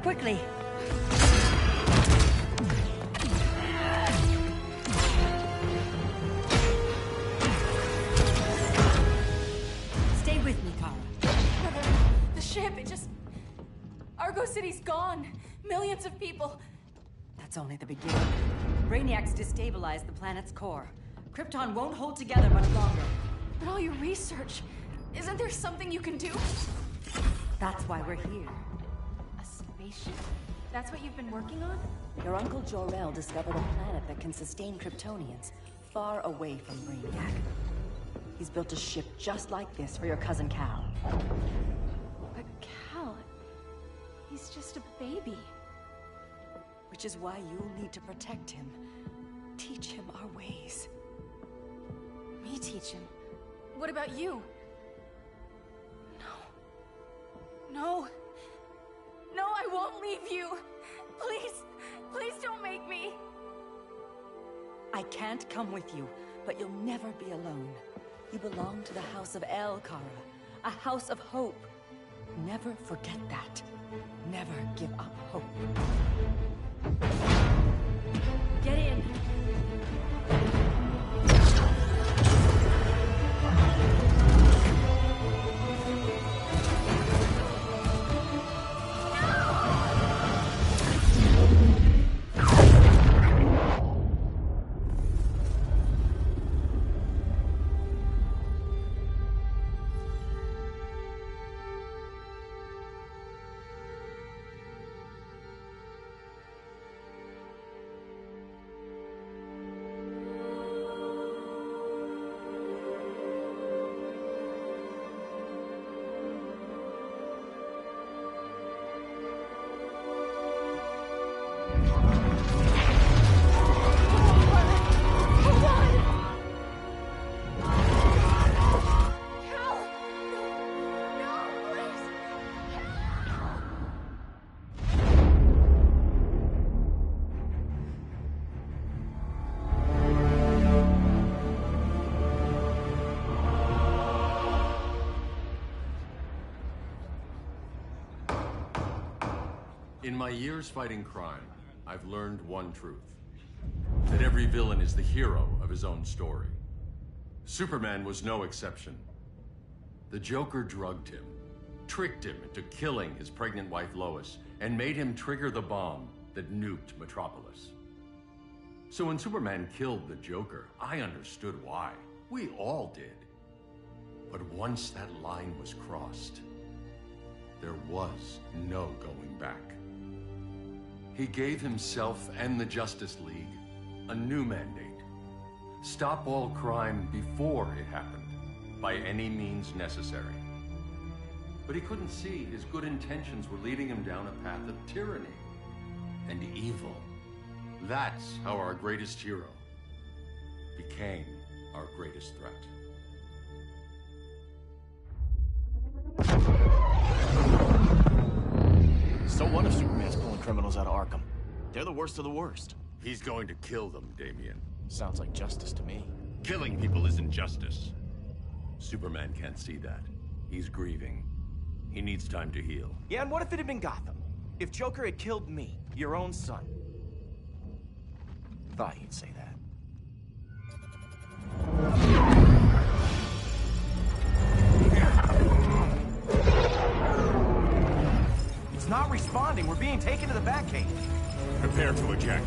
quickly. Stay with me, Kara. Brother, the ship, it just... Argo City's gone. Millions of people. That's only the beginning. Brainiac's destabilized the planet's core. Krypton won't hold together much longer. But all your research, isn't there something you can do? That's why we're here. A spaceship? That's what you've been working on? Your Uncle Jor-El discovered a planet that can sustain Kryptonians, far away from Brainiac. He's built a ship just like this for your cousin Cal. But Cal... he's just a baby. Which is why you'll need to protect him. Teach him our ways. Me teach him? What about you? No. No, I won't leave you. Please, please don't make me. I can't come with you, but you'll never be alone. You belong to the House of El, Kara. A house of hope. Never forget that. Never give up hope. Get in. In my years fighting crime, I've learned one truth. That every villain is the hero of his own story. Superman was no exception. The Joker drugged him, tricked him into killing his pregnant wife Lois, and made him trigger the bomb that nuked Metropolis. So when Superman killed the Joker, I understood why. We all did. But once that line was crossed, there was no going back. He gave himself and the Justice League a new mandate. Stop all crime before it happened, by any means necessary. But he couldn't see his good intentions were leading him down a path of tyranny and evil. That's how our greatest hero became our greatest threat. So what if Superman's pulling criminals out of Arkham? They're the worst of the worst. He's going to kill them, Damian. Sounds like justice to me. Killing people isn't justice. Superman can't see that. He's grieving. He needs time to heal. Yeah, and what if it had been Gotham? If Joker had killed me, your own son? Thought he'd say that. It's not responding. We're being taken to the Batcave. Prepare to eject.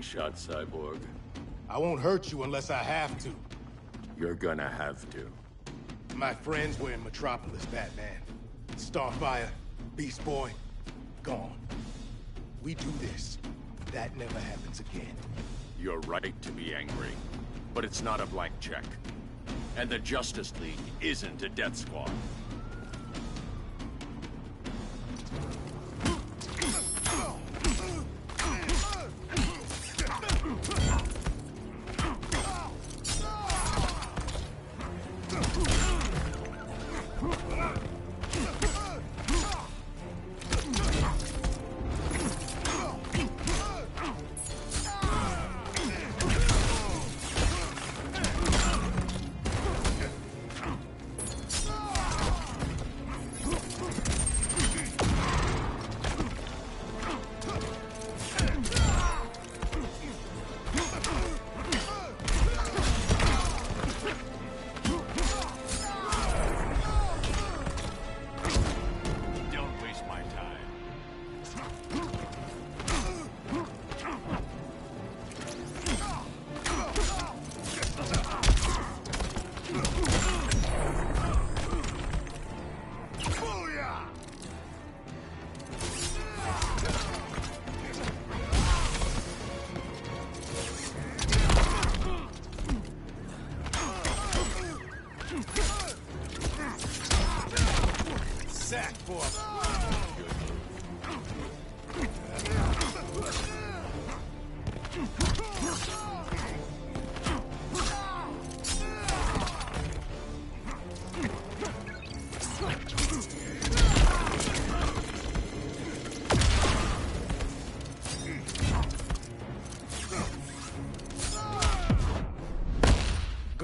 Shot, Cyborg. I won't hurt you unless I have to. You're gonna have to. My friends were in Metropolis, Batman. Starfire, Beast Boy, gone. We do this. That never happens again. You're right to be angry, but it's not a blank check. And the Justice League isn't a death squad.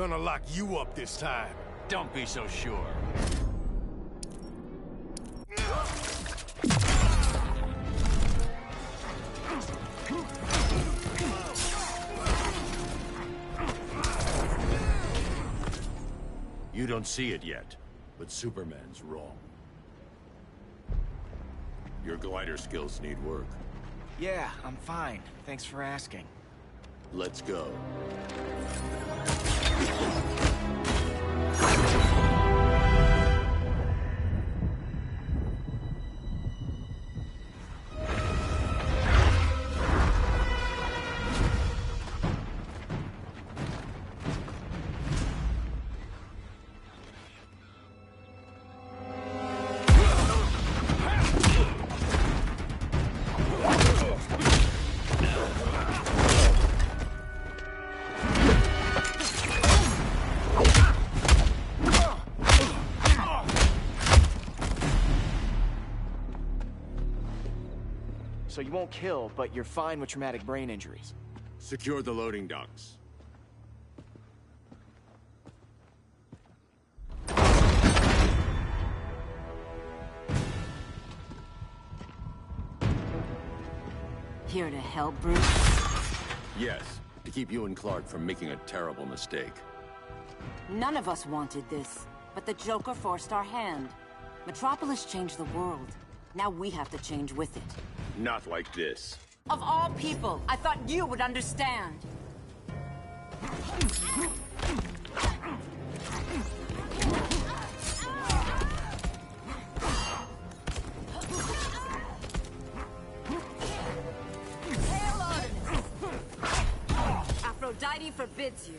gonna lock you up this time. Don't be so sure. You don't see it yet, but Superman's wrong. Your glider skills need work. Yeah, I'm fine. Thanks for asking. Let's go. So you won't kill, but you're fine with traumatic brain injuries. Secure the loading docks. Here to help, Bruce? Yes, to keep you and Clark from making a terrible mistake. None of us wanted this, but the Joker forced our hand. Metropolis changed the world. Now we have to change with it. Not like this. Of all people, I thought you would understand. Hail Artemis! Aphrodite forbids you.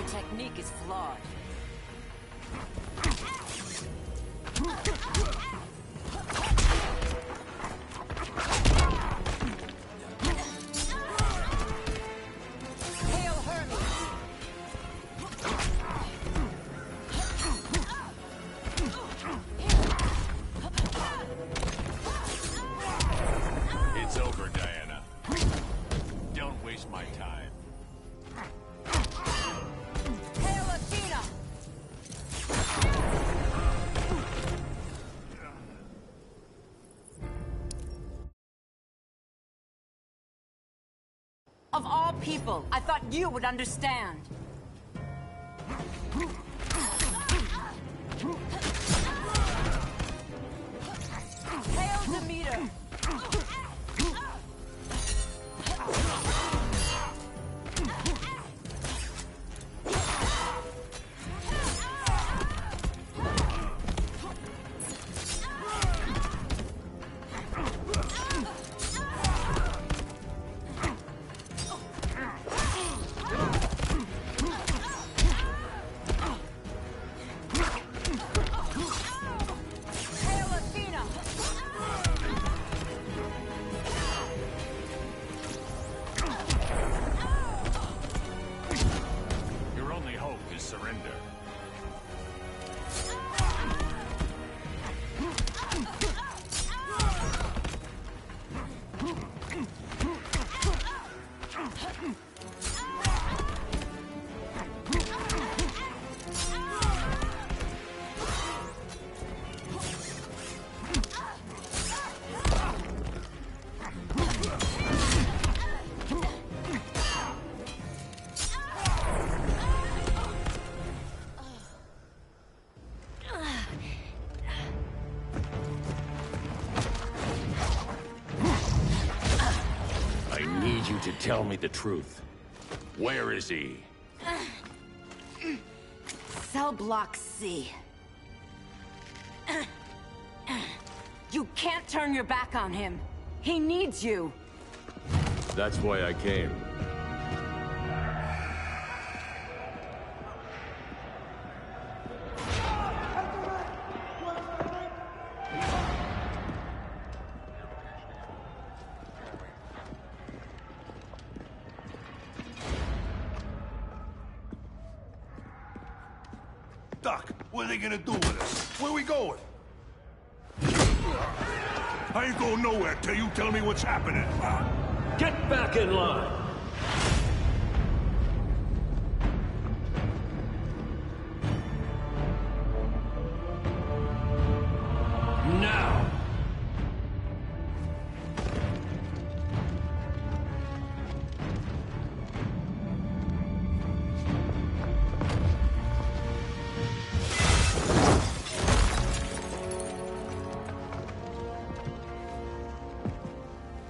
Technique is flawed. Hail Hermes! It's over, Diana. Don't waste my time. Of all people, I thought you would understand. Hail Demeter! Surrender. You to tell me the truth. Where is he? Cell block C. You can't turn your back on him. He needs you. That's why I came. What are they gonna do with us? Where we going? I ain't going nowhere till you tell me what's happening. Get back in line! Now!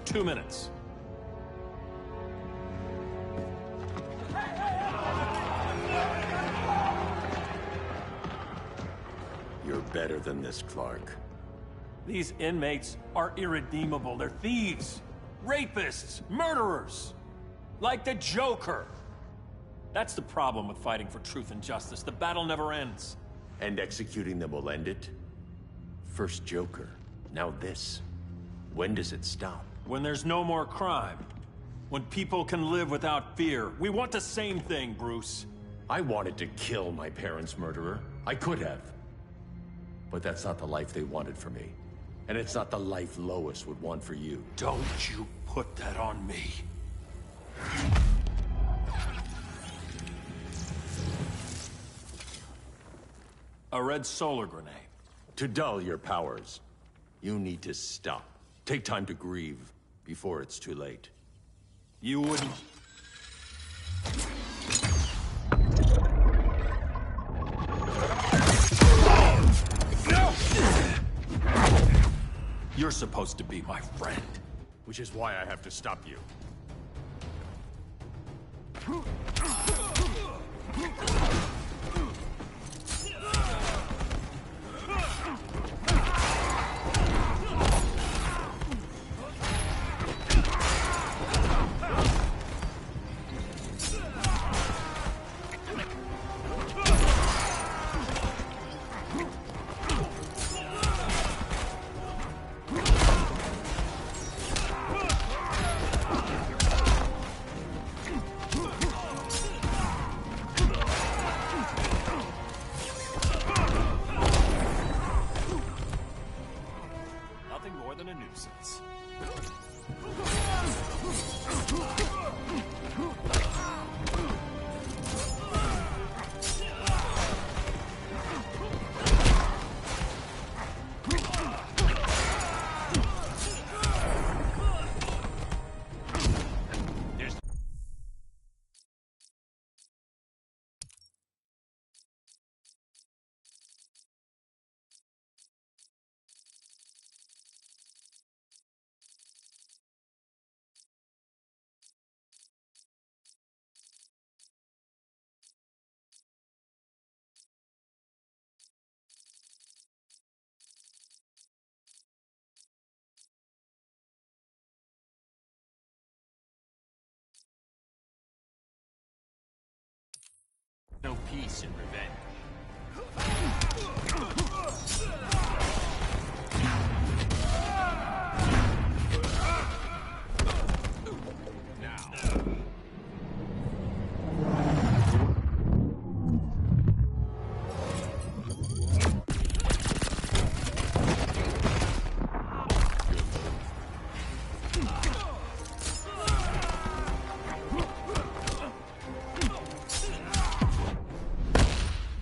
Two minutes. You're better than this, Clark. These inmates are irredeemable. They're thieves, rapists, murderers. Like the Joker. That's the problem with fighting for truth and justice. The battle never ends. And executing them will end it? First Joker, now this. When does it stop? When there's no more crime. When people can live without fear. We want the same thing, Bruce. I wanted to kill my parents' murderer. I could have. But that's not the life they wanted for me. And it's not the life Lois would want for you. Don't you put that on me. A red solar grenade. To dull your powers, you need to stop. Take time to grieve before it's too late. You wouldn't... You're supposed to be my friend. Which is why I have to stop you. Than a nuisance. No peace in revenge.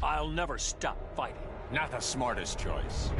I'll never stop fighting. Not the smartest choice.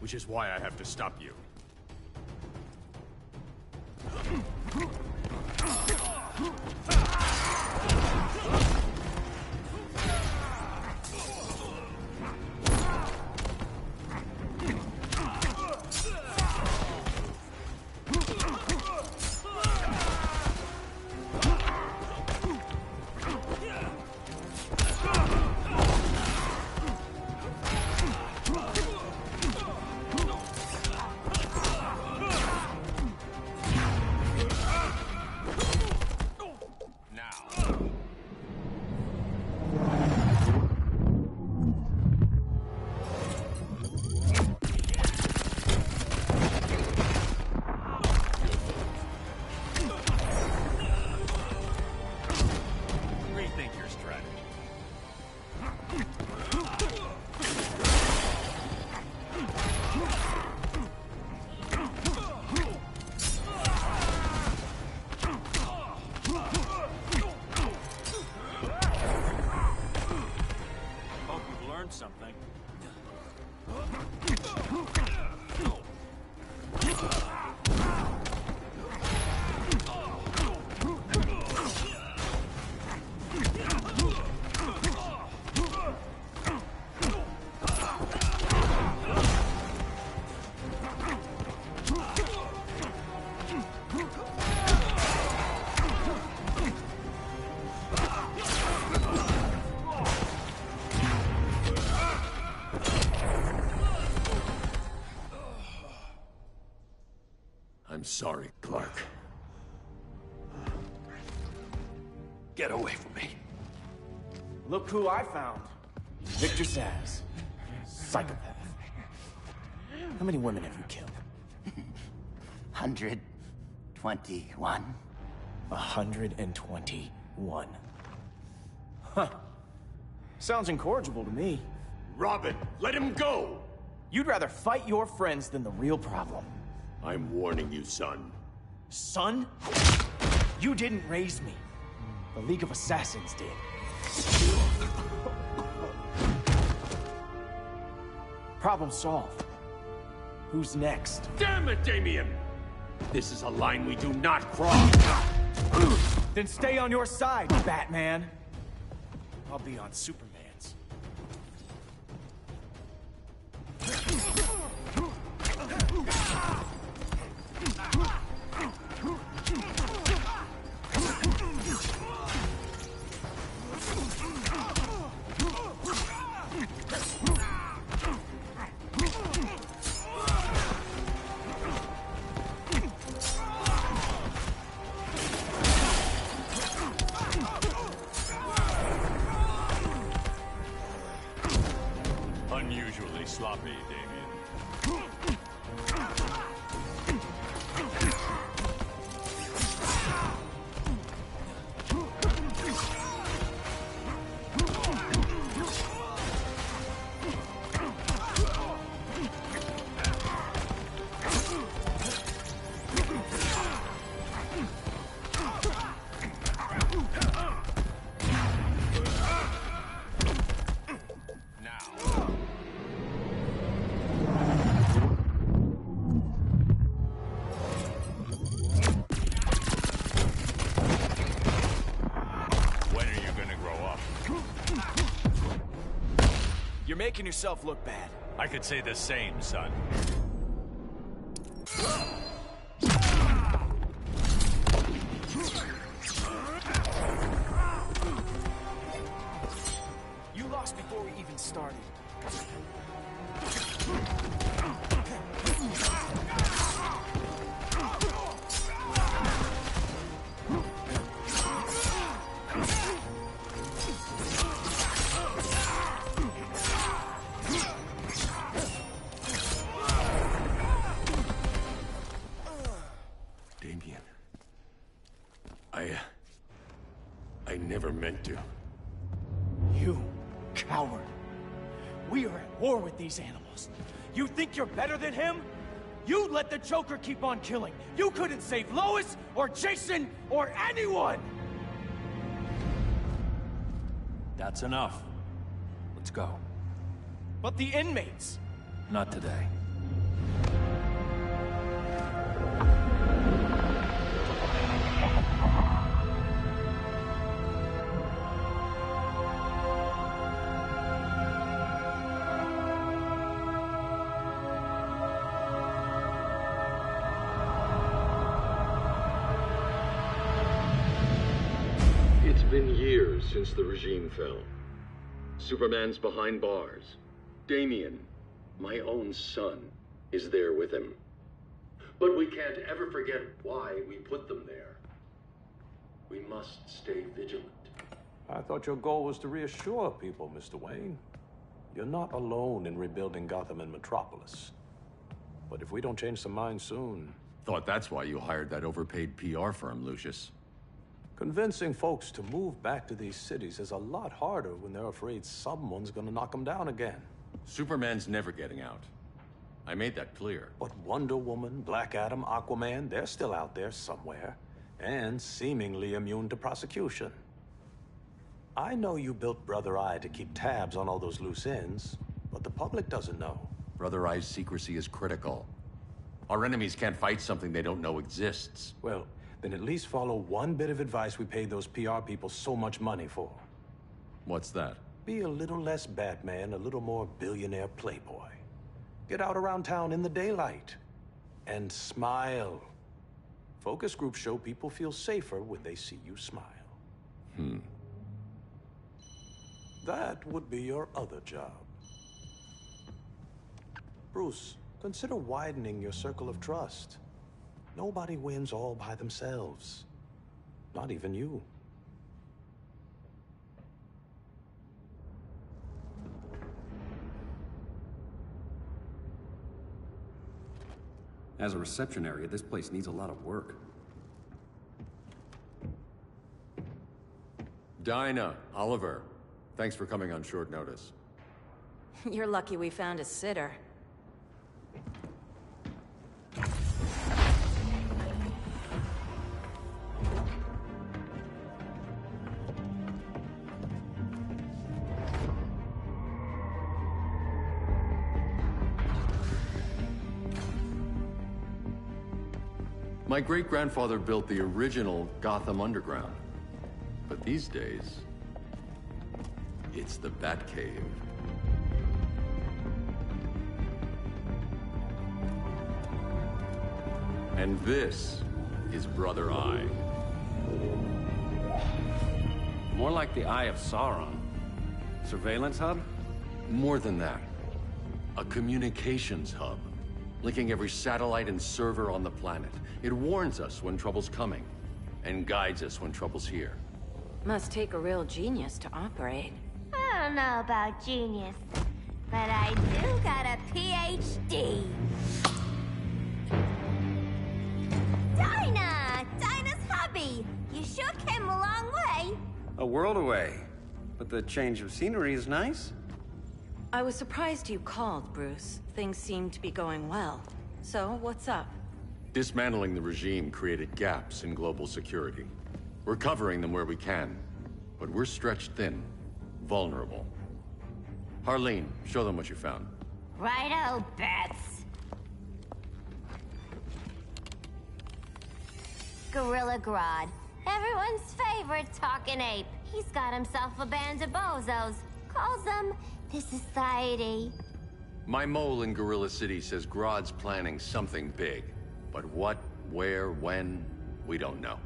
Which is why I have to stop you. rethink your strategy. Hope you've learned something. I'm sorry, Clark. Get away from me. Look who I found. Victor Zsasz. Psychopath. How many women have you killed? 121. 121. Huh. Sounds incorrigible to me. Robin, let him go! You'd rather fight your friends than the real problem. I'm warning you, son. Son? You didn't raise me. The League of Assassins did. Problem solved. Who's next? Damn it, Damien! This is a line we do not cross! Then stay on your side, Batman. I'll be on Superman's. Unusually sloppy, Damien. You're making yourself look bad. I could say the same, son. You lost before we even started. Damien. I never meant to. You coward. We are at war with these animals. You think you're better than him? You let the Joker keep on killing. You couldn't save Lois, or Jason, or anyone! That's enough. Let's go. But the inmates. Not today. It's been years since the regime fell. Superman's behind bars. Damien, my own son, is there with him. But we can't ever forget why we put them there. We must stay vigilant. I thought your goal was to reassure people, Mr. Wayne. You're not alone in rebuilding Gotham and Metropolis. But if we don't change some minds soon... Thought that's why you hired that overpaid PR firm, Lucius. Convincing folks to move back to these cities is a lot harder when they're afraid someone's gonna knock them down again. Superman's never getting out. I made that clear. But Wonder Woman, Black Adam, Aquaman, they're still out there somewhere, and seemingly immune to prosecution. I know you built Brother Eye to keep tabs on all those loose ends, but the public doesn't know. Brother Eye's secrecy is critical. Our enemies can't fight something they don't know exists. Well, then at least follow one bit of advice we paid those PR people so much money for. What's that? Be a little less Batman, a little more billionaire playboy. Get out around town in the daylight. And smile. Focus groups show people feel safer when they see you smile. That would be your other job. Bruce, consider widening your circle of trust. Nobody wins all by themselves. Not even you. As a reception area, this place needs a lot of work. Dinah, Oliver, thanks for coming on short notice. You're lucky we found a sitter. My great-grandfather built the original Gotham Underground. But these days, it's the Batcave. And this is Brother Eye. More like the Eye of Sauron. Surveillance hub? More than that. A communications hub, linking every satellite and server on the planet. It warns us when trouble's coming, and guides us when trouble's here. Must take a real genius to operate. I don't know about genius, but I do got a PhD. Dinah's hubby! You sure came a long way. A world away. But the change of scenery is nice. I was surprised you called, Bruce. Things seem to be going well. So, what's up? Dismantling the regime created gaps in global security. We're covering them where we can, but we're stretched thin, vulnerable. Harleen, show them what you found. Righto, Bats. Gorilla Grodd. Everyone's favorite talking ape. He's got himself a band of bozos. Calls them the Society. My mole in Gorilla City says Grodd's planning something big. But what, where, when, we don't know.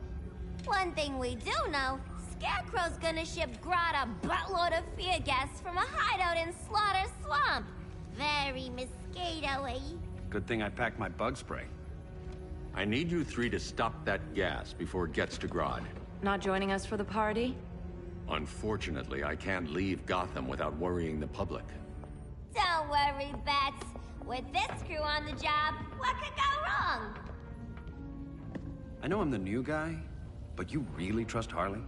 One thing we do know, Scarecrow's gonna ship Grodd a buttload of fear gas from a hideout in Slaughter Swamp. Very mosquito-y. Good thing I packed my bug spray. I need you three to stop that gas before it gets to Grodd. Not joining us for the party? Unfortunately, I can't leave Gotham without worrying the public. Don't worry, Bats. With this crew on the job, what could go wrong? I know I'm the new guy, but you really trust Harley?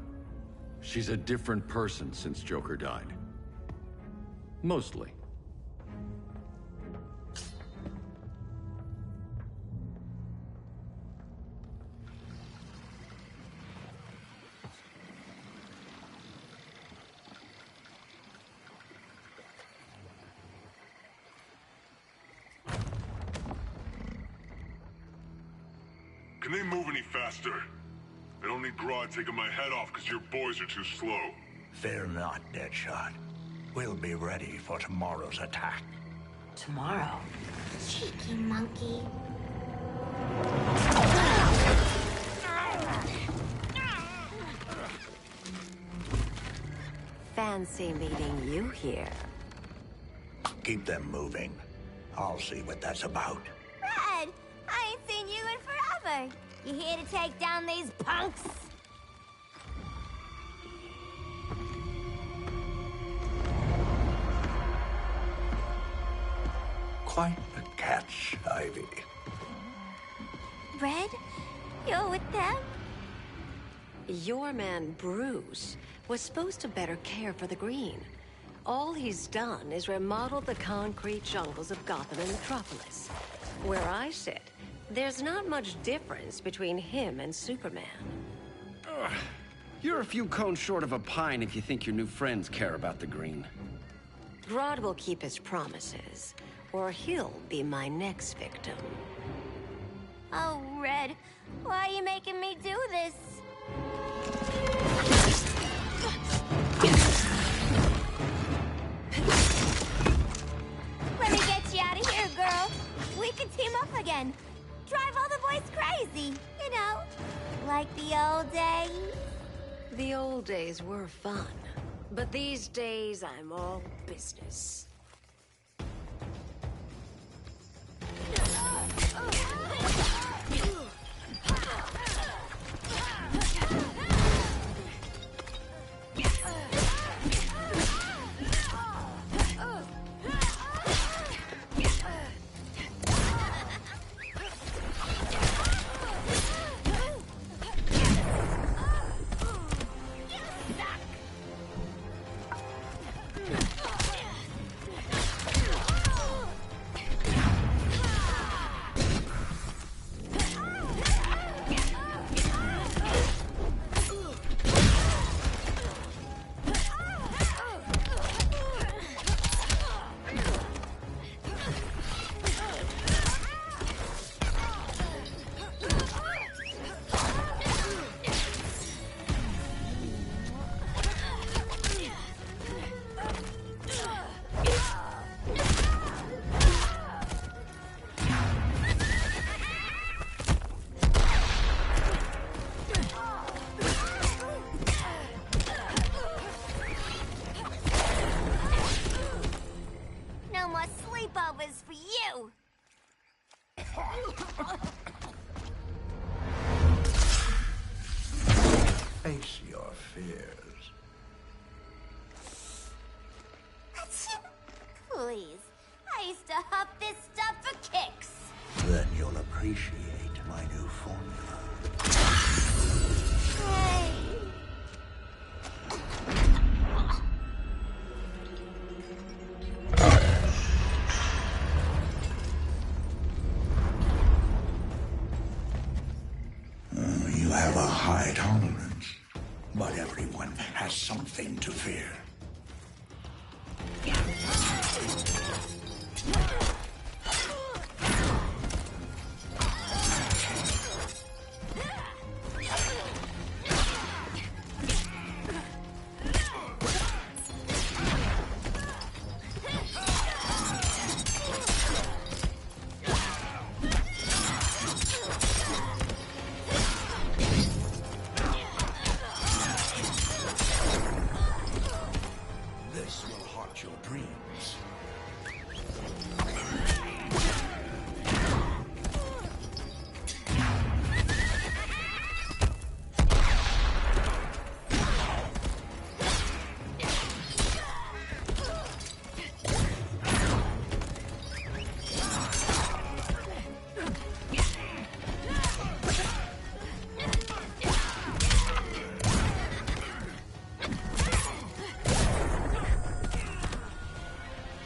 She's a different person since Joker died. Mostly. Can they move any faster? I don't need Grodd taking my head off because your boys are too slow. Fear not, Deadshot. We'll be ready for tomorrow's attack. Tomorrow? Cheeky monkey. Fancy meeting you here. Keep them moving. I'll see what that's about. Red, I ain't seen you in forever. You here to take down these punks? Quite the catch, Ivy. Red, you're with them? Your man, Bruce, was supposed to better care for the Green. All he's done is remodel the concrete jungles of Gotham and Metropolis. Where I sit, there's not much difference between him and Superman. Ugh. You're a few cones short of a pine if you think your new friends care about the Green. Grodd will keep his promises, or he'll be my next victim. Oh, Red, why are you making me do this? Let me get you out of here, girl. We can team up again. Drive all the boys crazy, you know, like the old days. The old days were fun, but these days I'm all business. sleepovers for you! Face your fears. Please, I used to huff this stuff for kicks. Then you'll appreciate my new formula. Hey. You have a high tolerance, but everyone has something to fear. This will haunt your dreams.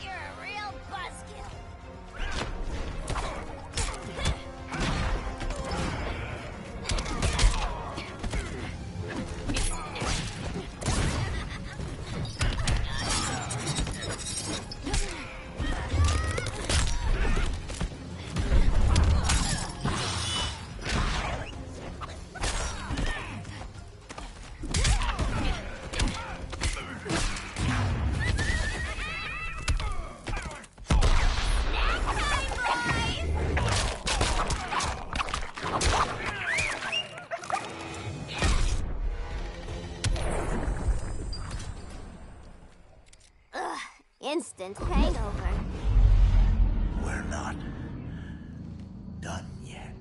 You're a real buzzkill. Ugh, instant hangover. We're not done yet.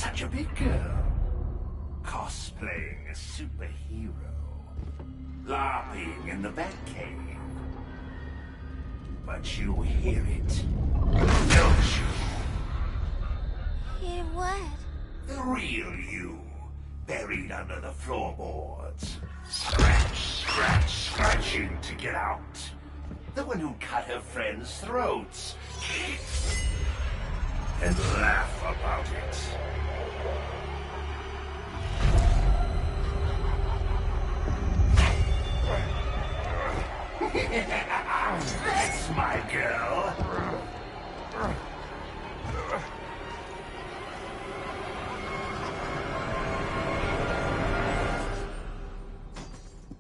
such a big girl. Cosplaying a superhero. LARPing in the Batcave. But you hear it, don't you? Hear what? The real you, buried under the floorboards. Scratch, scratch, scratching to get out. The one who cut her friends' throats. And laugh about it. That's my girl.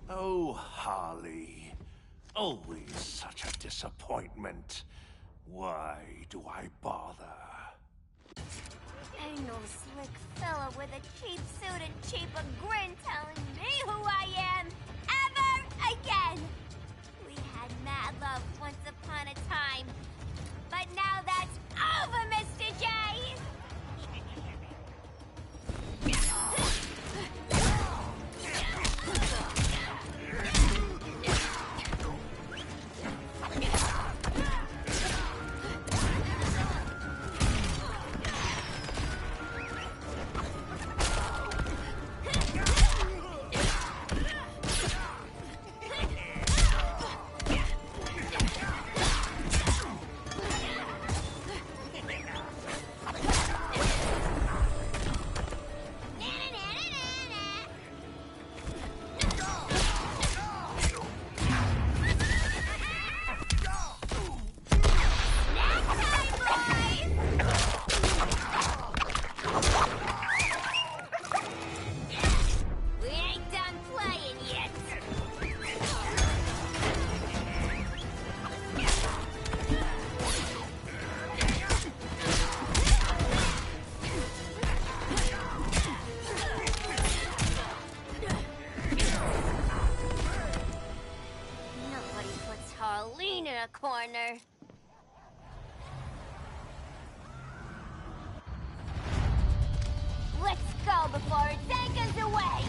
Oh, Harley. Always such a disappointment. Why do I bother? Ain't no slick fella with a cheap suit and cheaper grin telling me who I am ever again. We had mad love once upon a time, but now that's over, Mr. J. Corner. Let's go before it takes us away!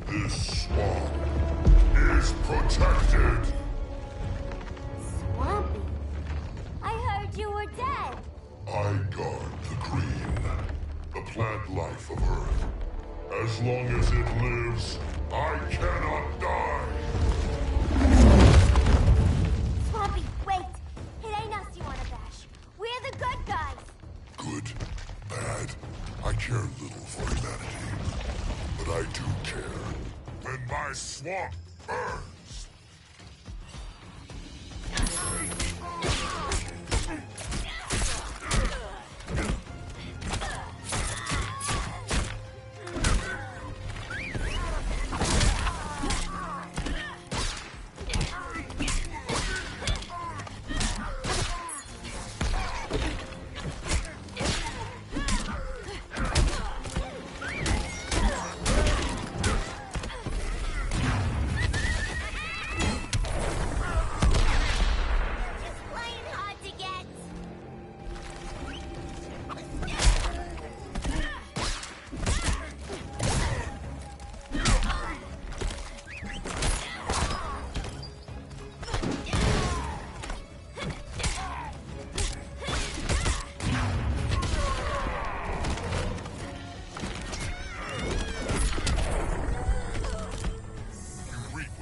This swamp is protected. Swampy? I heard you were dead. I guard the green, the plant life of Earth. As long as it lives, I cannot die. Swampy, wait! It ain't us you wanna bash. We're the good guys. Good, bad, I care little for humanity. But I do care when my swamp burns.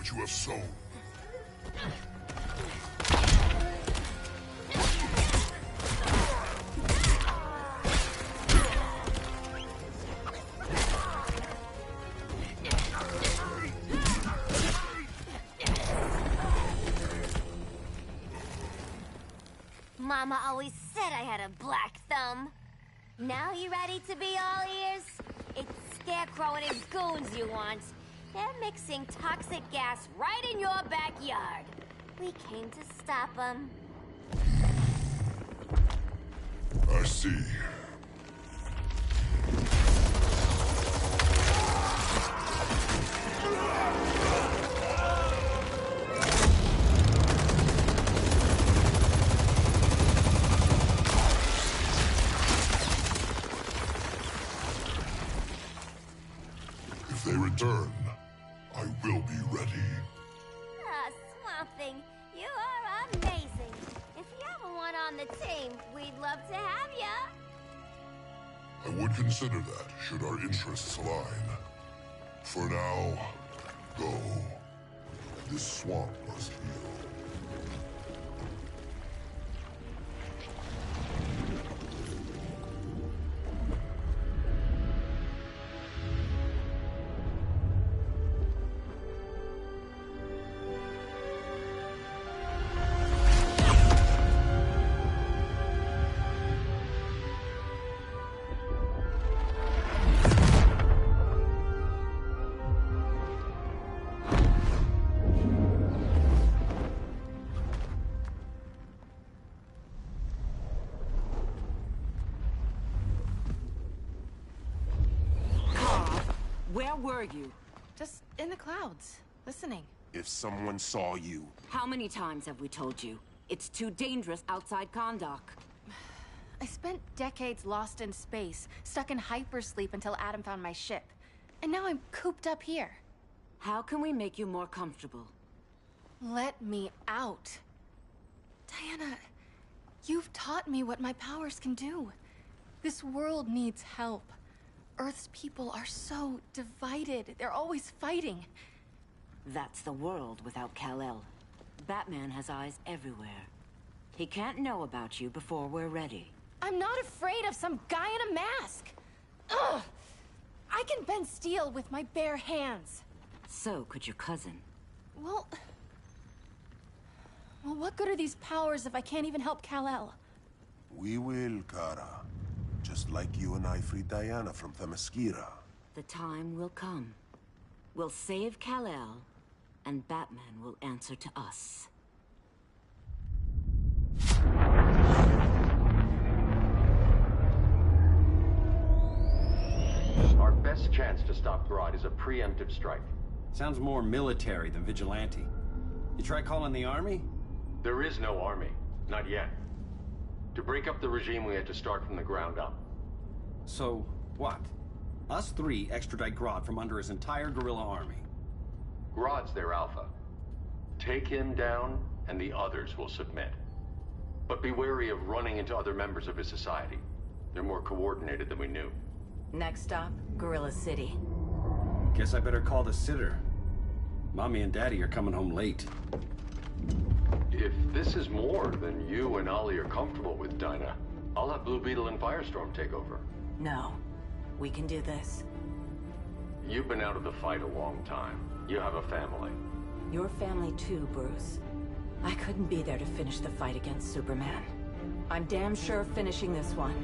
You have sown. Mama always said I had a black thumb. Now you ready to be all ears? It's Scarecrow and his goons you want. They're mixing toxic gas right in your backyard. We came to stop them. I see. If they return, I will be ready. Ah, Swamp Thing, you are amazing. If you ever want on the team, we'd love to have ya. I would consider that, should our interests align. For now, go. This swamp must heal. Where were you? Just in the clouds, listening. If someone saw you... How many times have we told you? It's too dangerous outside Kahndaq. I spent decades lost in space, stuck in hypersleep until Adam found my ship. And now I'm cooped up here. How can we make you more comfortable? Let me out. Diana, you've taught me what my powers can do. This world needs help. Earth's people are so divided. They're always fighting. That's the world without Kal-El. Batman has eyes everywhere. He can't know about you before we're ready. I'm not afraid of some guy in a mask. Ugh! I can bend steel with my bare hands. So could your cousin. Well, what good are these powers if I can't even help Kal-El? We will, Kara. Just like you and I freed Diana from Themyscira. The time will come. We'll save Kal-El, and Batman will answer to us. Our best chance to stop Grodd is a preemptive strike. Sounds more military than vigilante. You try calling the army? There is no army. Not yet. To break up the regime, we had to start from the ground up. So, what? Us three extradite Grodd from under his entire guerrilla army. Grodd's their alpha. Take him down, and the others will submit. But be wary of running into other members of his society. They're more coordinated than we knew. Next stop, Gorilla City. Guess I better call the sitter. Mommy and Daddy are coming home late. If this is more than you and Ollie are comfortable with, Dinah, I'll have Blue Beetle and Firestorm take over. No. We can do this. You've been out of the fight a long time. You have a family. Your family too, Bruce. I couldn't be there to finish the fight against Superman. I'm damn sure finishing this one.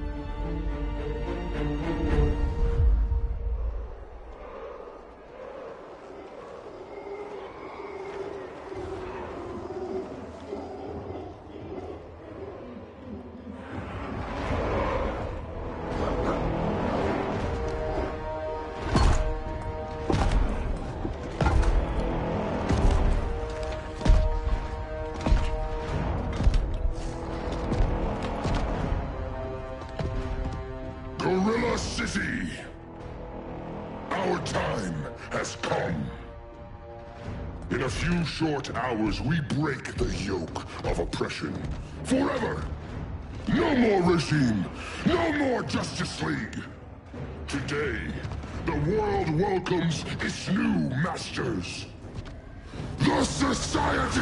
Gorilla City! Our time has come. In a few short hours, we break the yoke of oppression. Forever! No more regime! No more Justice League! Today, the world welcomes its new masters. The Society!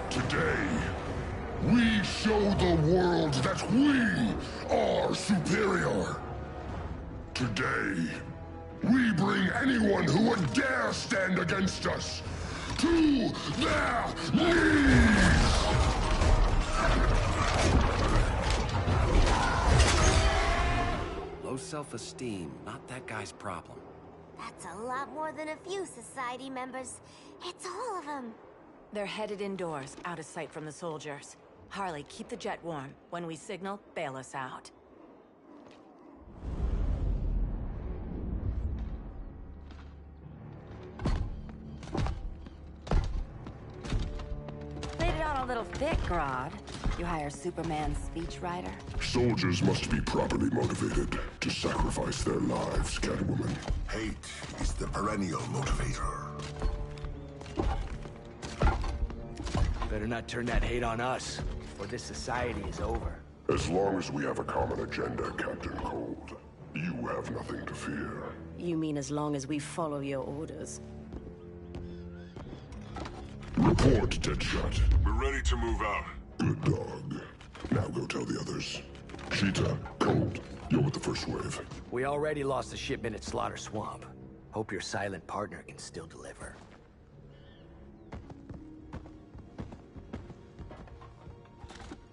Today, we show the world that we are superior. Today, We bring anyone who would dare stand against us to their knees! Low self-esteem, not that guy's problem. That's a lot more than a few society members. It's all of them. They're headed indoors, out of sight from the soldiers. Harley, keep the jet warm. When we signal, bail us out. Played it on a little thick, Grodd. You hire Superman's speechwriter? Soldiers must be properly motivated to sacrifice their lives, Catwoman. Hate is the perennial motivator. Better not turn that hate on us, or this society is over. As long as we have a common agenda, Captain Cold, you have nothing to fear. You mean as long as we follow your orders? Report, Deadshot. We're ready to move out. Good dog. Now go tell the others. Cheetah, Cold, you're with the first wave. We already lost the shipment at Slaughter Swamp. Hope your silent partner can still deliver.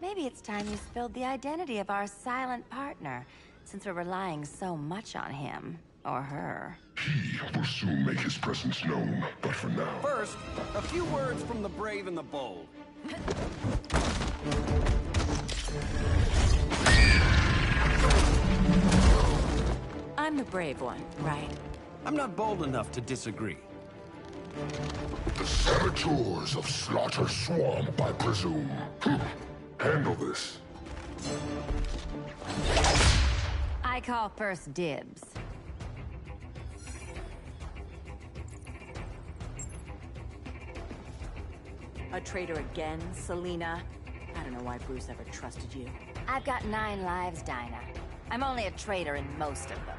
Maybe it's time you spilled the identity of our silent partner, since we're relying so much on him. Or her. He will soon make his presence known, but for now... First, a few words from the brave and the bold. I'm the brave one, right? I'm not bold enough to disagree. The saboteurs of Slaughter Swamp, I presume. Handle this. I call first dibs. A traitor again, Selina? I don't know why Bruce ever trusted you. I've got 9 lives, Dinah. I'm only a traitor in most of them.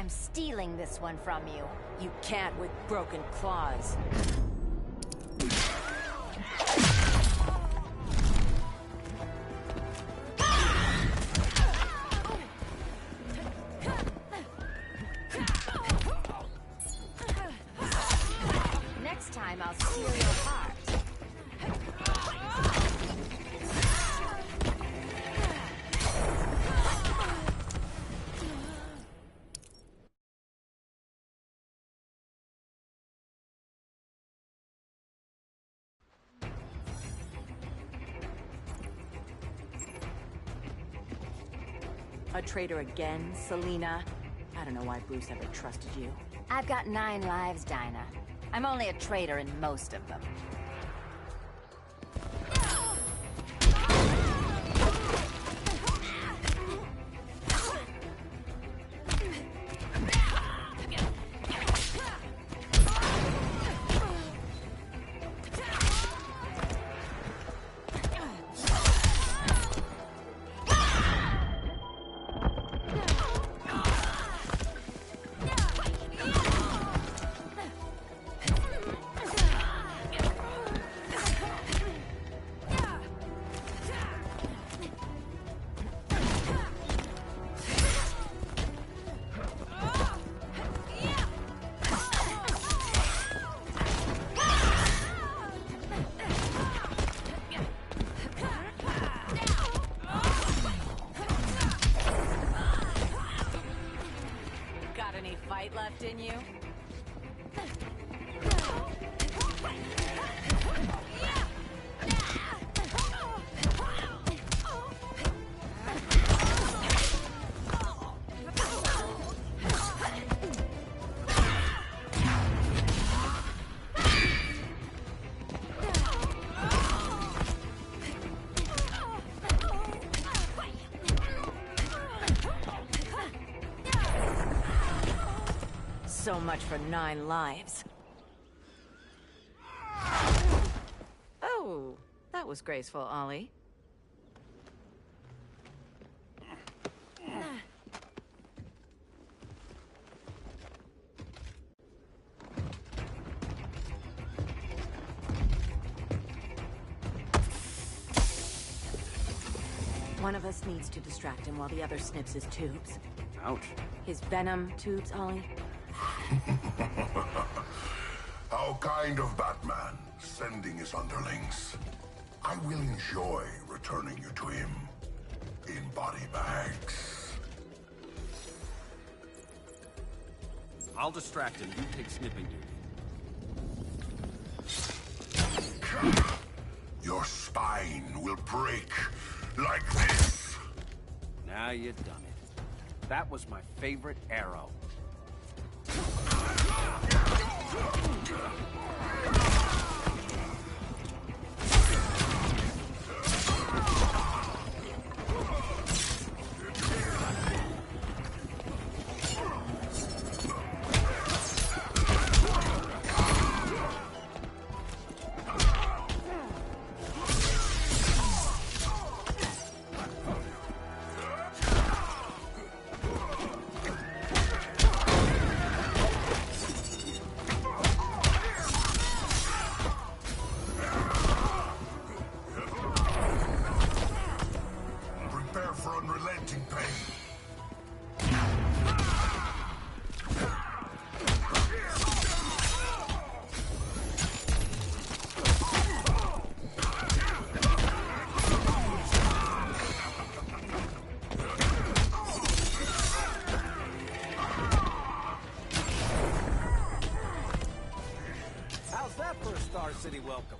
Stealing this one from you. You can't with broken claws. Next time I'll steal your heart. A traitor again, Selina? I don't know why Bruce ever trusted you. I've got 9 lives, Dinah. I'm only a traitor in most of them. much for 9 lives. Oh, that was graceful, Ollie. One of us needs to distract him while the other snips his tubes. Ouch. His venom tubes, Ollie. How kind of Batman, sending his underlings. I will enjoy returning you to him in body bags. I'll distract him. You take snipping duty. Your spine will break like this. Now you've done it. That was my favorite arrow. Star City welcome.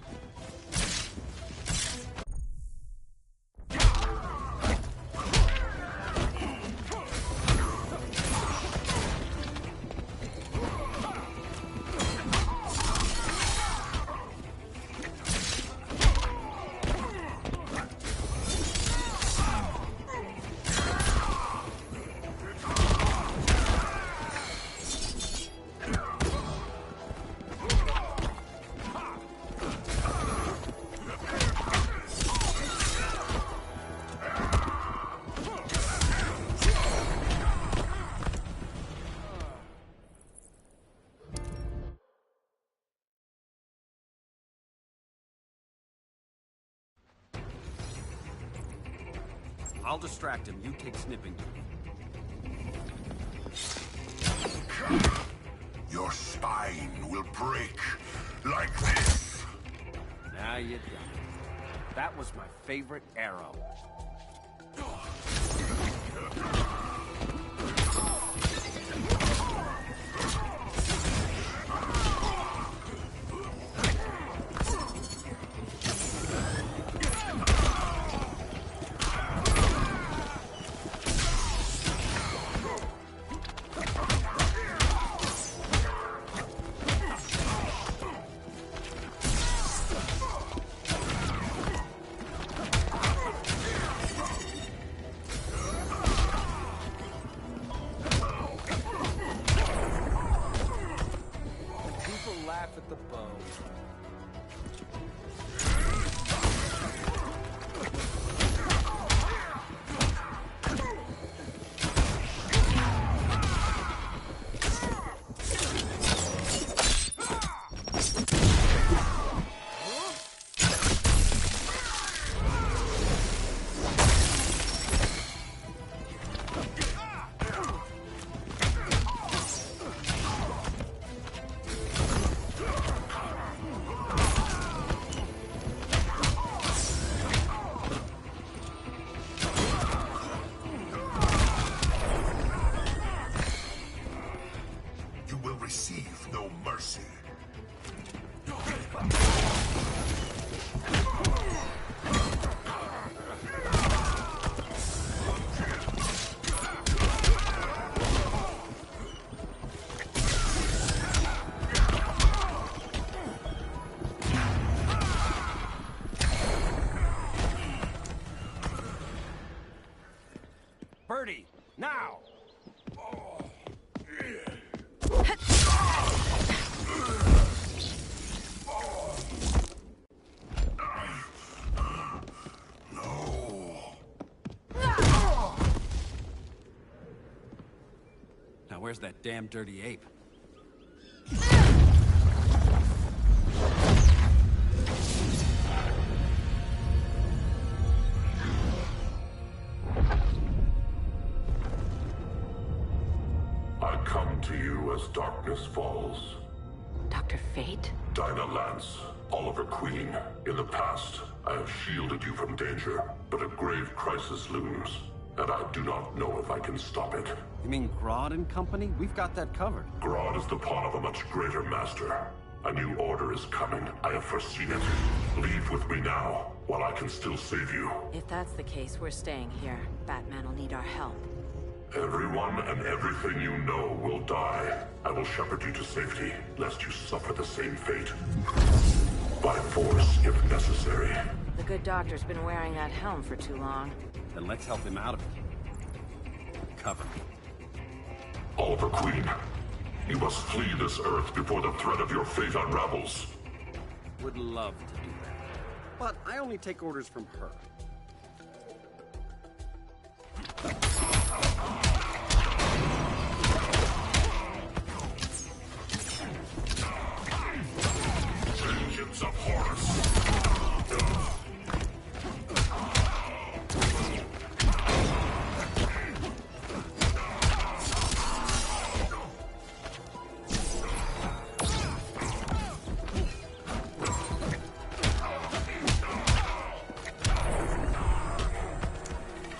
I'll distract him. You take snipping duty. Your spine will break like this. Now you're done. That was my favorite arrow. Laugh at the bow. Receive no mercy. Birdie, now! where's that damn dirty ape? I come to you as darkness falls. Dr. Fate? Dinah Lance, Oliver Queen. In the past, I have shielded you from danger, but a grave crisis looms, and I do not know if I can stop it. You mean Grodd and company? We've got that covered. Grodd is the pawn of a much greater master. A new order is coming. I have foreseen it. Leave with me now, while I can still save you. If that's the case, we're staying here. Batman will need our help. Everyone and everything you know will die. I will shepherd you to safety, lest you suffer the same fate. By force, if necessary. The good doctor's been wearing that helm for too long. Then let's help him out of it. Cover me. Oliver Queen, you must flee this Earth before the threat of your fate unravels. Would love to do that. But I only take orders from her. Vengeance of Horus!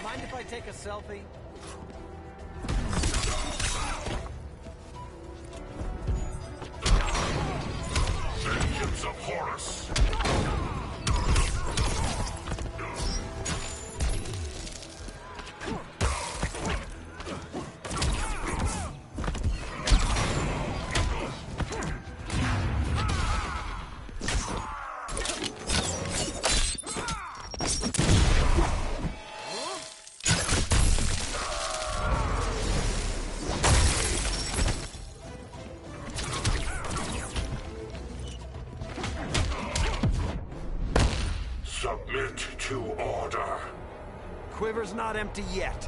Mind if I take a selfie? Vengeance of Horus! Submit to order. Quiver's not empty yet.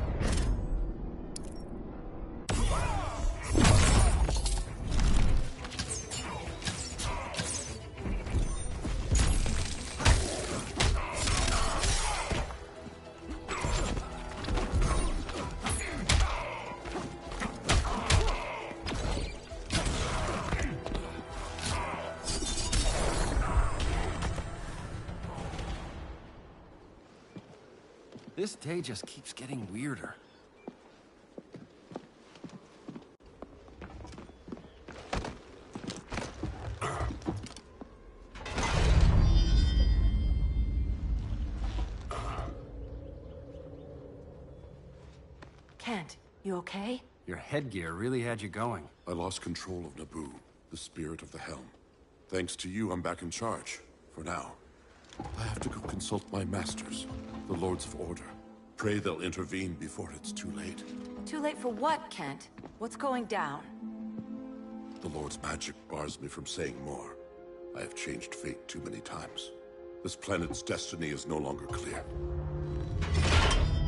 This day just keeps getting weirder. Kent, you okay? Your headgear really had you going. I lost control of Naboo, the spirit of the helm. Thanks to you, I'm back in charge. For now. I have to go consult my masters, the Lords of Order. Pray they'll intervene before it's too late. Too late for what, Kent? What's going down? The Lord's magic bars me from saying more. I have changed fate too many times. This planet's destiny is no longer clear.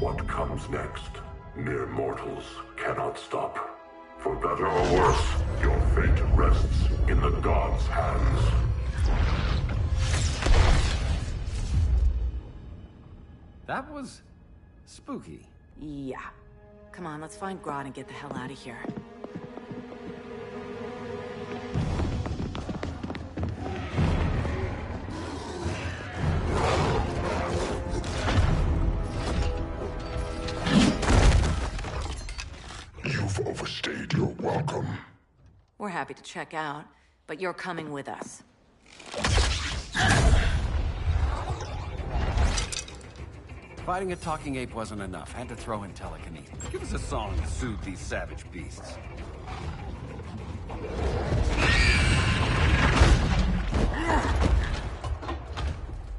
What comes next, mere mortals cannot stop. For better or worse, your fate rests in the gods' hands. That was spooky. Yeah. Come on, let's find Grodd and get the hell out of here. You've overstayed your welcome. We're happy to check out, but you're coming with us. Fighting a talking ape wasn't enough. Had to throw in telekinesis. Give us a song to soothe these savage beasts.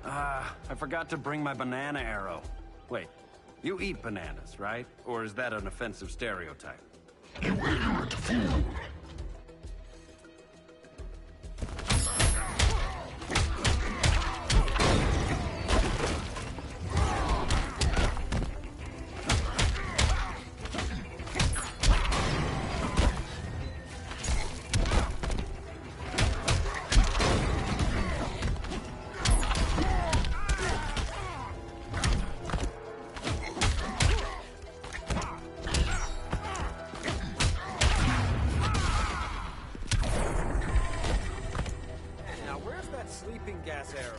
I forgot to bring my banana arrow. Wait, you eat bananas, right? Or is that an offensive stereotype? You ignorant fool! sleeping gas arrow.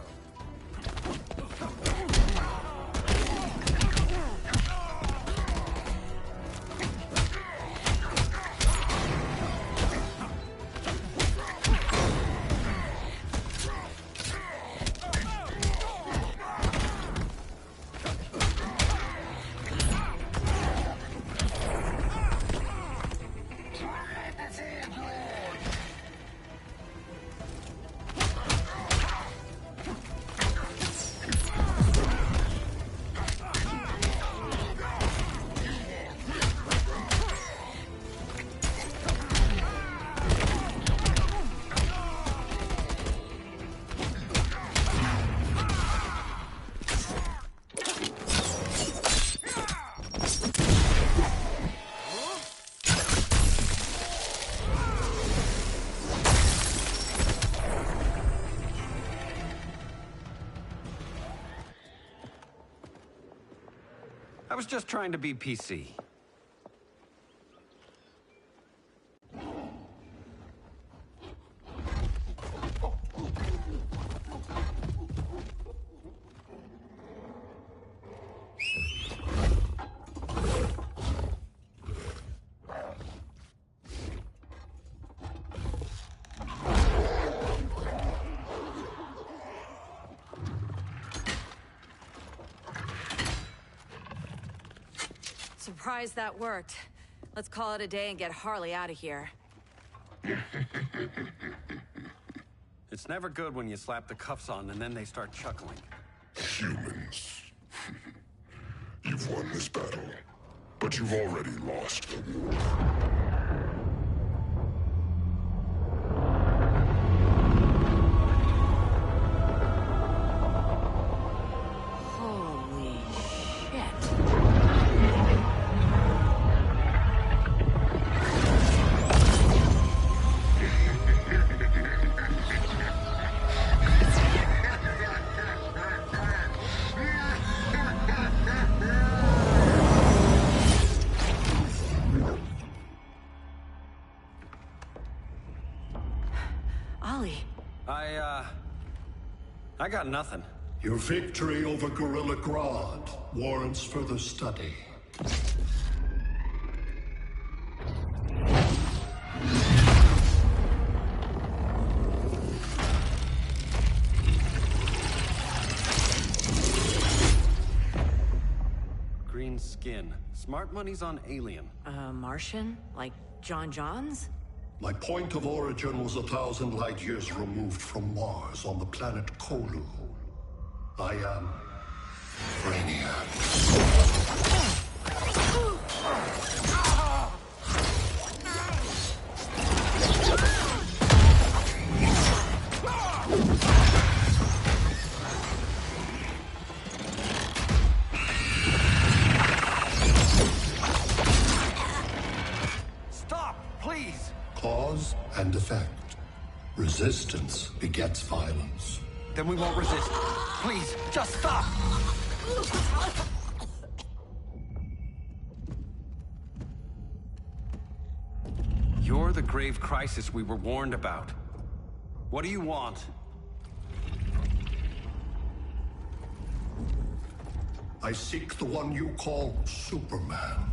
I was just trying to be PC. Surprised that worked. Let's call it a day and get Harley out of here. It's never good when you slap the cuffs on and then they start chuckling. Humans. You've won this battle, but you've already lost the war. I got nothing. Your victory over Gorilla Grodd warrants further study. Green skin. Smart money's on alien. Martian? Like John Johns? My point of origin was 1,000 light years removed from Mars on the planet Kolu. I am Brainiac. Stop, please! Cause and effect. Resistance begets violence. Then we won't resist. Please, just stop! You're the grave crisis we were warned about. What do you want? I seek the one you call Superman.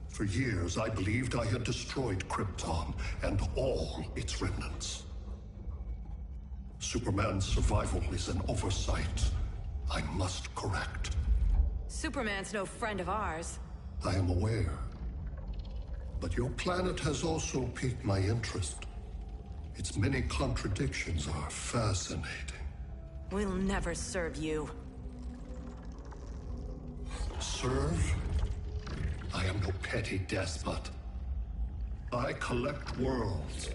For years, I believed I had destroyed Krypton and all its remnants. Superman's survival is an oversight I must correct. Superman's no friend of ours. I am aware. But your planet has also piqued my interest. Its many contradictions are fascinating. We'll never serve you. Serve? I am no petty despot. I collect worlds,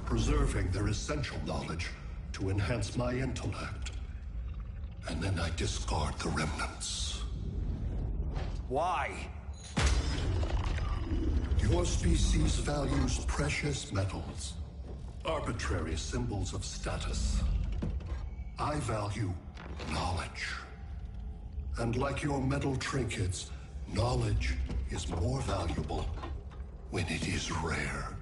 preserving their essential knowledge to enhance my intellect. And then I discard the remnants. Why? Your species values precious metals, arbitrary symbols of status. I value knowledge. And like your metal trinkets, knowledge is more valuable when it is rare.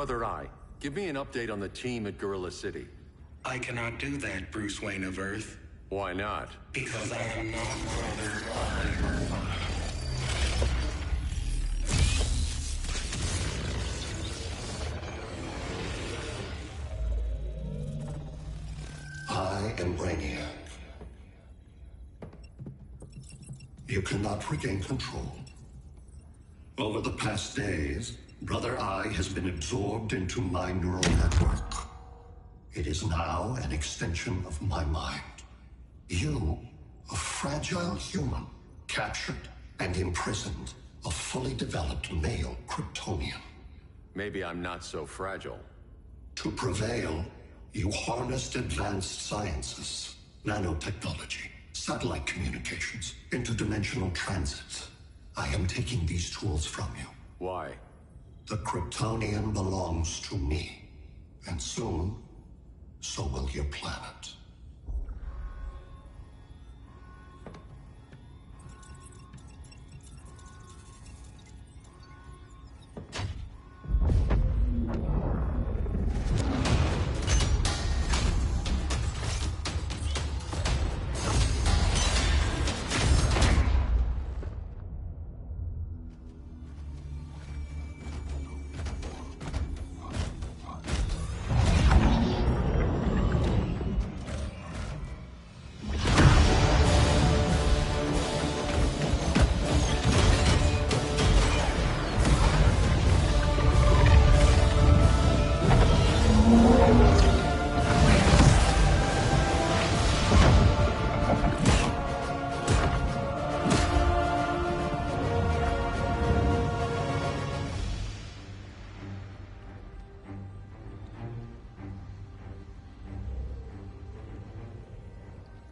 Brother Eye, give me an update on the team at Gorilla City. I cannot do that, Bruce Wayne of Earth. Why not? Because I am not Brother Eye. I am Brainiac. You cannot regain control. Over the past days, Brother Eye has been absorbed into my neural network. It is now an extension of my mind. You, a fragile human, captured and imprisoned a fully developed male Kryptonian. Maybe I'm not so fragile. To prevail, you harnessed advanced sciences, nanotechnology, satellite communications, interdimensional transit. I am taking these tools from you. Why? The Kryptonian belongs to me. And soon, so will your planet.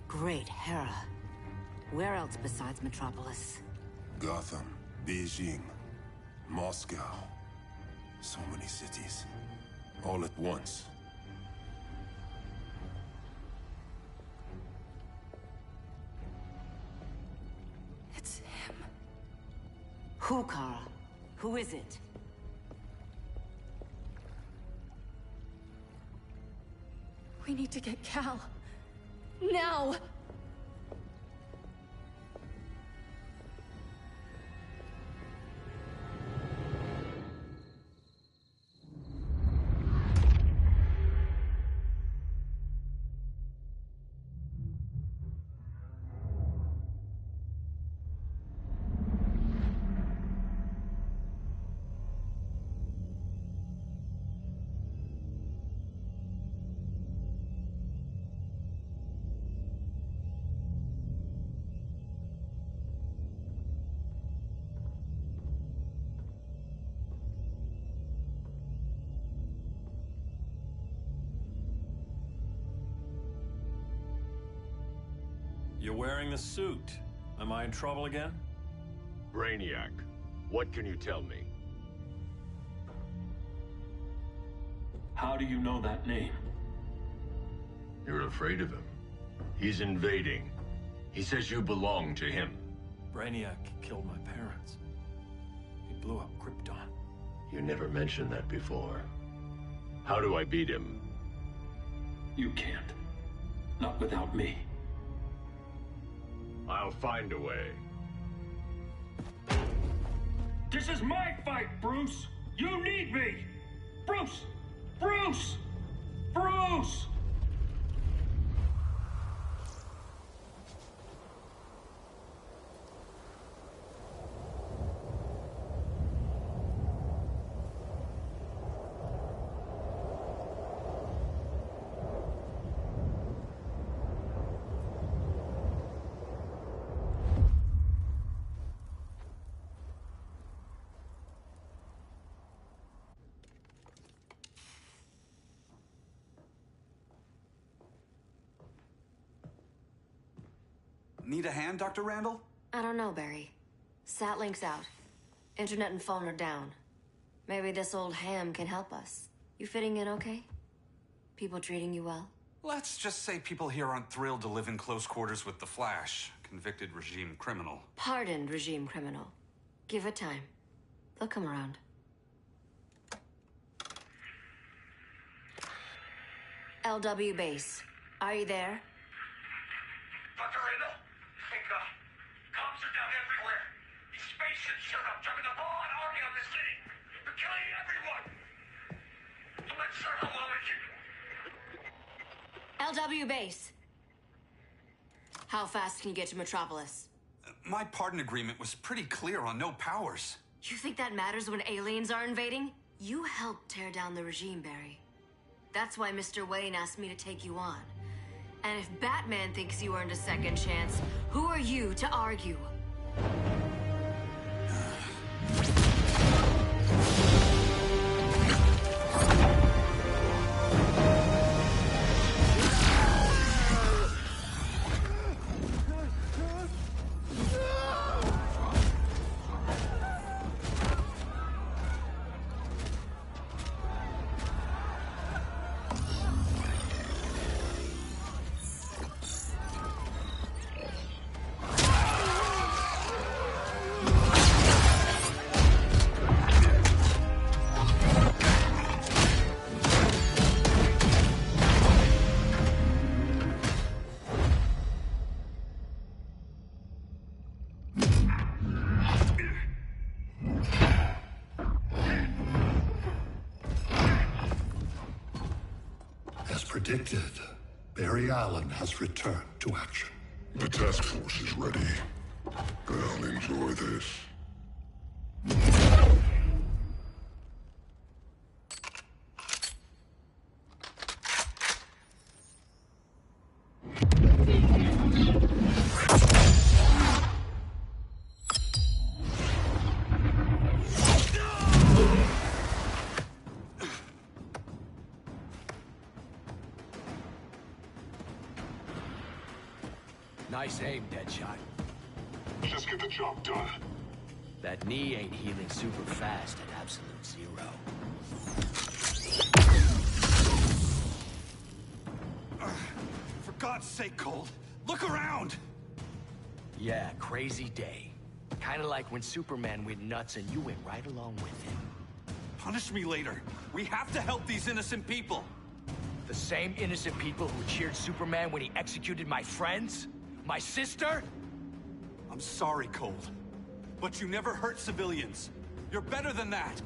Great Hera. Where else besides Metropolis? Gotham, Beijing, Moscow. So many cities. All at once. It's him. Who, Kara? Who is it? We need to get Cal. Now! You're wearing the suit. Am I in trouble again? Brainiac, what can you tell me? How do you know that name? You're afraid of him. He's invading. He says you belong to him. Brainiac killed my parents. He blew up Krypton. You never mentioned that before. How do I beat him? You can't. Not without me. I'll find a way. This is my fight, Bruce! You need me! Bruce! Bruce! Bruce! Need a hand, Dr. Randall? I don't know, Barry. Satlink's out. Internet and phone are down. Maybe this old ham can help us. You fitting in okay? People treating you well? Let's just say people here aren't thrilled to live in close quarters with the Flash, convicted regime criminal. Pardoned regime criminal. Give it time. They'll come around. LW base. Are you there? Dr. Randall? Thank God. Cops are down everywhere. These spaceships showed up, jumping the ball and army on this city. They're killing everyone. So let's start a moment. LW base. How fast can you get to Metropolis? My pardon agreement was pretty clear on no powers. You think that matters when aliens are invading? You helped tear down the regime, Barry. That's why Mr. Wayne asked me to take you on. And if Batman thinks you earned a second chance, who are you to argue? As predicted, Barry Allen has returned to action. The task force is ready. They'll enjoy this. Nice aim, Deadshot. Just get the job done. That knee ain't healing super fast at absolute zero. For God's sake, Cold, look around! Yeah, crazy day. Kinda like when Superman went nuts and you went right along with him. Punish me later. We have to help these innocent people. The same innocent people who cheered Superman when he executed my friends? My sister? I'm sorry, Cold. But you never hurt civilians. You're better than that.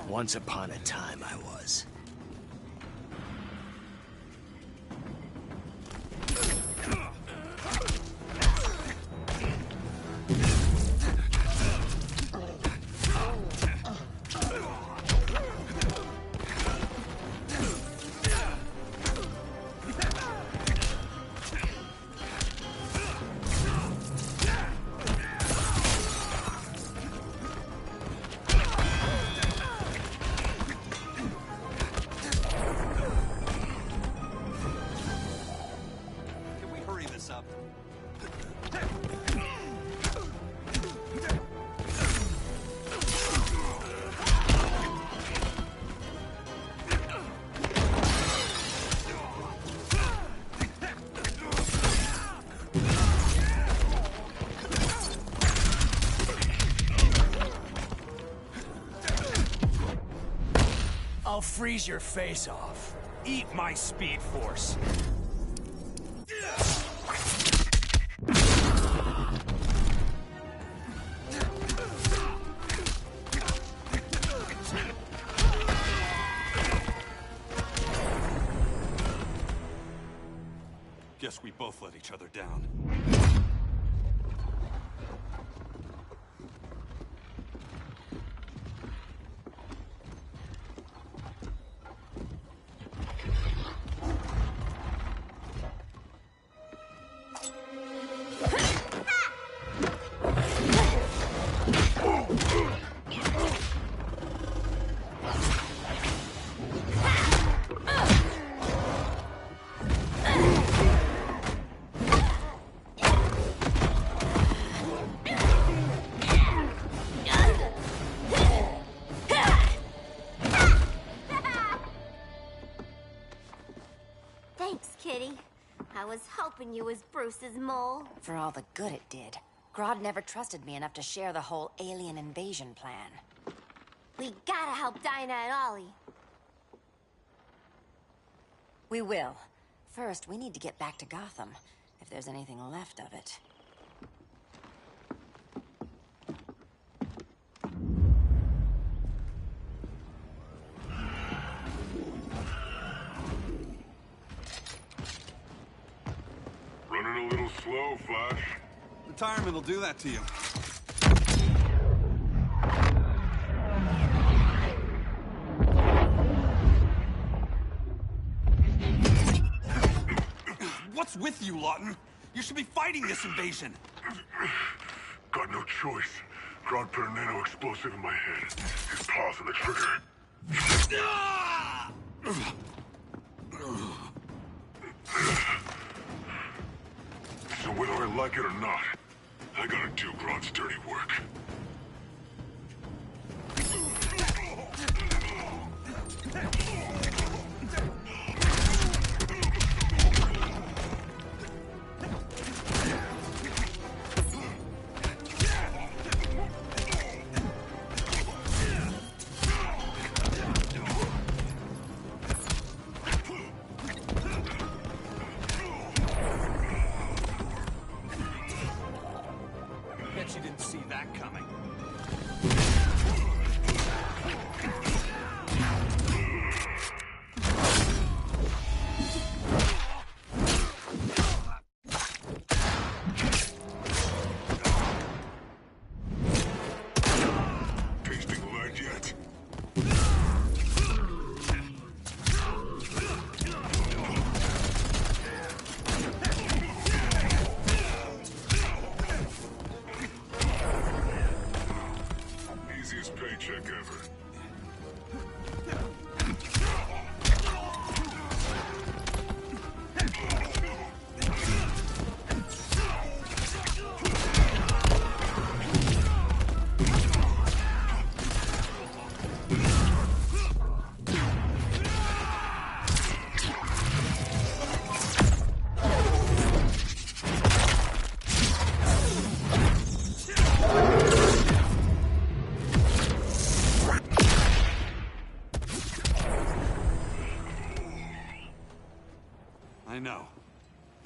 Once upon a time, I was. I'll freeze your face off. Eat my speed force. Guess we both let each other down. Thanks, Kitty. I was hoping you was Bruce's mole. For all the good it did. Grodd never trusted me enough to share the whole alien invasion plan. We gotta help Dinah and Ollie. We will. First, we need to get back to Gotham, if there's anything left of it. Running a little slow, Flash. Retirement will do that to you. What's with you, Lawton? You should be fighting this invasion. Got no choice. Grodd put a nano-explosive in my head. His paws on the trigger. So whether I like it or not, I gotta do Grodd's dirty work. Bet you didn't see that coming. Tasting lead yet? Easiest paycheck ever. I know.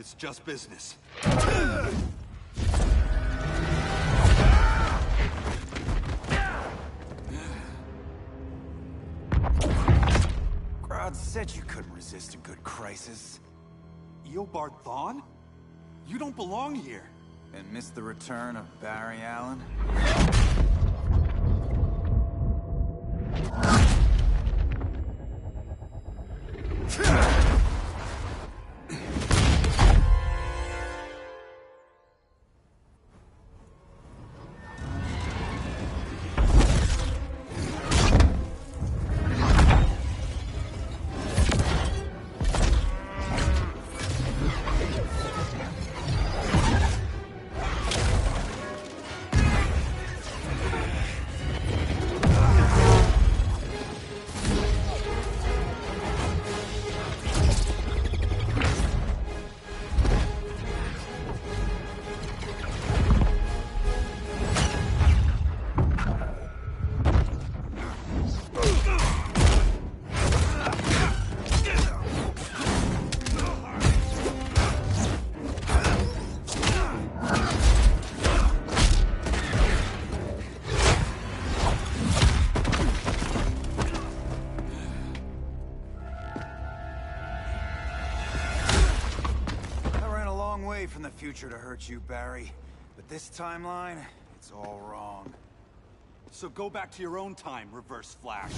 It's just business. Grodd said you couldn't resist a good crisis. Eobard Thawne? You don't belong here. And miss the return of Barry Allen? From the future to hurt you, Barry. But this timeline, it's all wrong. So go back to your own time, Reverse Flash.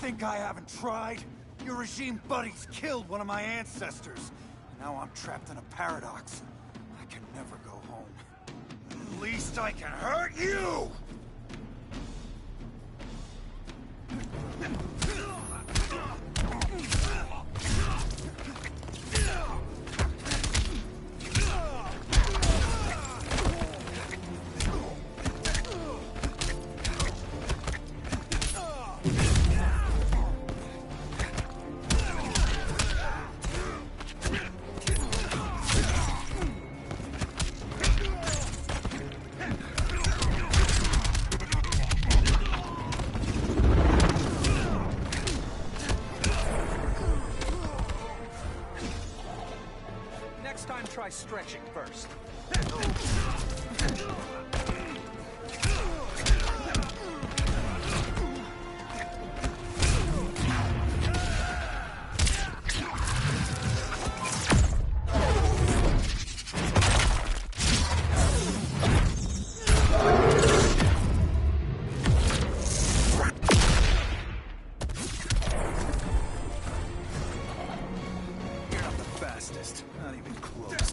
Think I haven't tried? Your regime buddies killed one of my ancestors. Now I'm trapped in a paradox. I can never go home. At least I can hurt you! stretching first. Not even close.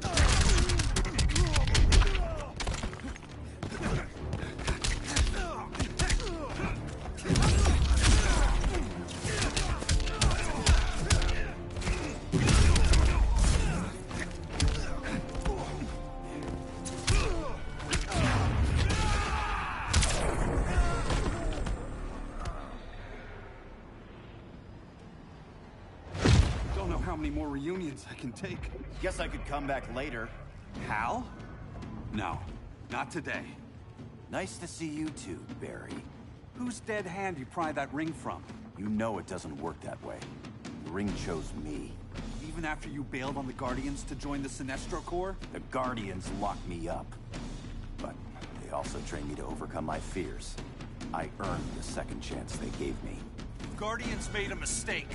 Don't know how many more reunions I can take. Guess I could come back later. Hal? No, not today. Nice to see you too, Barry. Whose dead hand you pry that ring from? You know it doesn't work that way. The ring chose me. Even after you bailed on the Guardians to join the Sinestro Corps? The Guardians locked me up. But they also trained me to overcome my fears. I earned the second chance they gave me. Guardians made a mistake.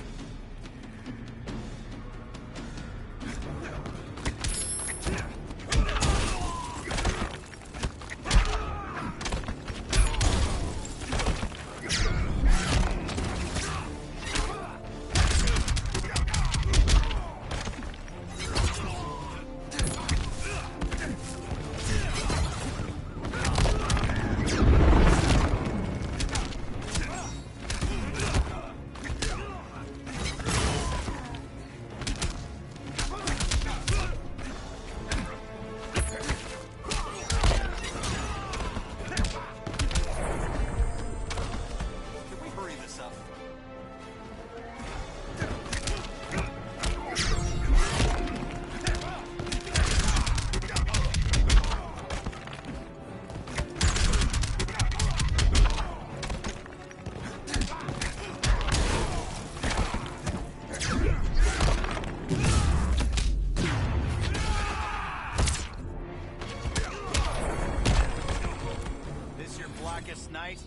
Night.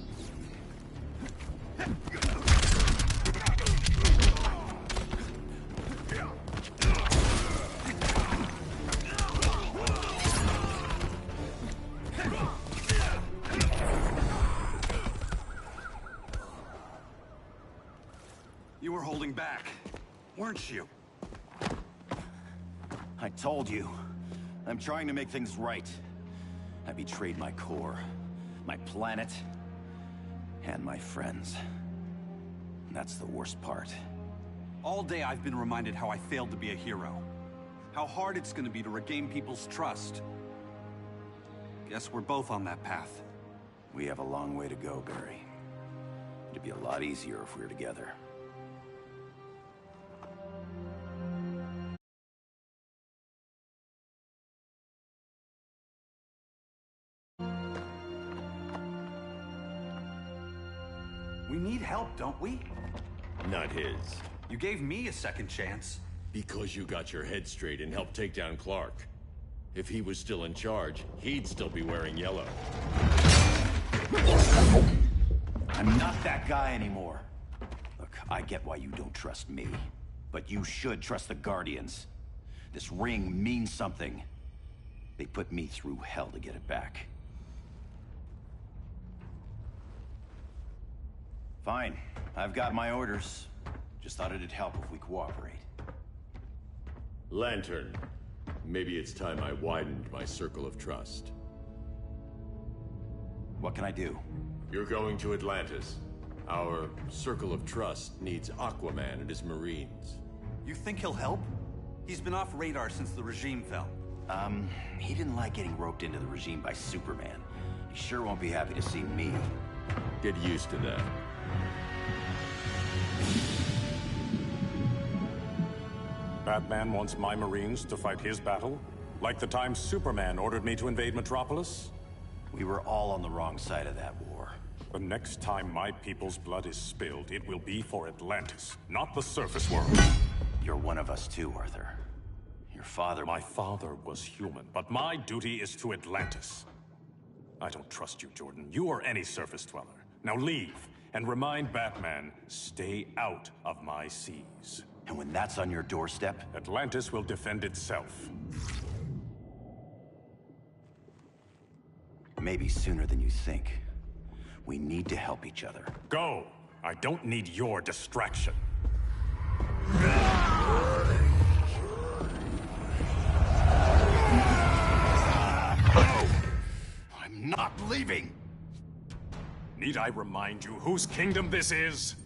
You were holding back, weren't you? I told you. I'm trying to make things right. I betrayed my core, my planet, and my friends. And that's the worst part. All day I've been reminded how I failed to be a hero. How hard it's gonna be to regain people's trust. Guess we're both on that path. We have a long way to go, Barry. It'd be a lot easier if we were together. We need help, don't we? Not his. You gave me a second chance. Because you got your head straight and helped take down Clark. If he was still in charge, he'd still be wearing yellow. I'm not that guy anymore. Look, I get why you don't trust me. But you should trust the Guardians. This ring means something. They put me through hell to get it back. Fine. I've got my orders. Just thought it'd help if we cooperate. Lantern. Maybe it's time I widened my circle of trust. What can I do? You're going to Atlantis. Our circle of trust needs Aquaman and his Marines. You think he'll help? He's been off radar since the regime fell. He didn't like getting roped into the regime by Superman. He sure won't be happy to see me. Get used to that. Batman wants my Marines to fight his battle? Like the time Superman ordered me to invade Metropolis? We were all on the wrong side of that war. The next time my people's blood is spilled, it will be for Atlantis, not the surface world. You're one of us too, Arthur. Your father... My father was human, but my duty is to Atlantis. I don't trust you, Jordan. You or any surface dweller. Now leave, and remind Batman, stay out of my seas. And when that's on your doorstep? Atlantis will defend itself. Maybe sooner than you think. We need to help each other. Go! I don't need your distraction. I'm not leaving! Need I remind you whose kingdom this is?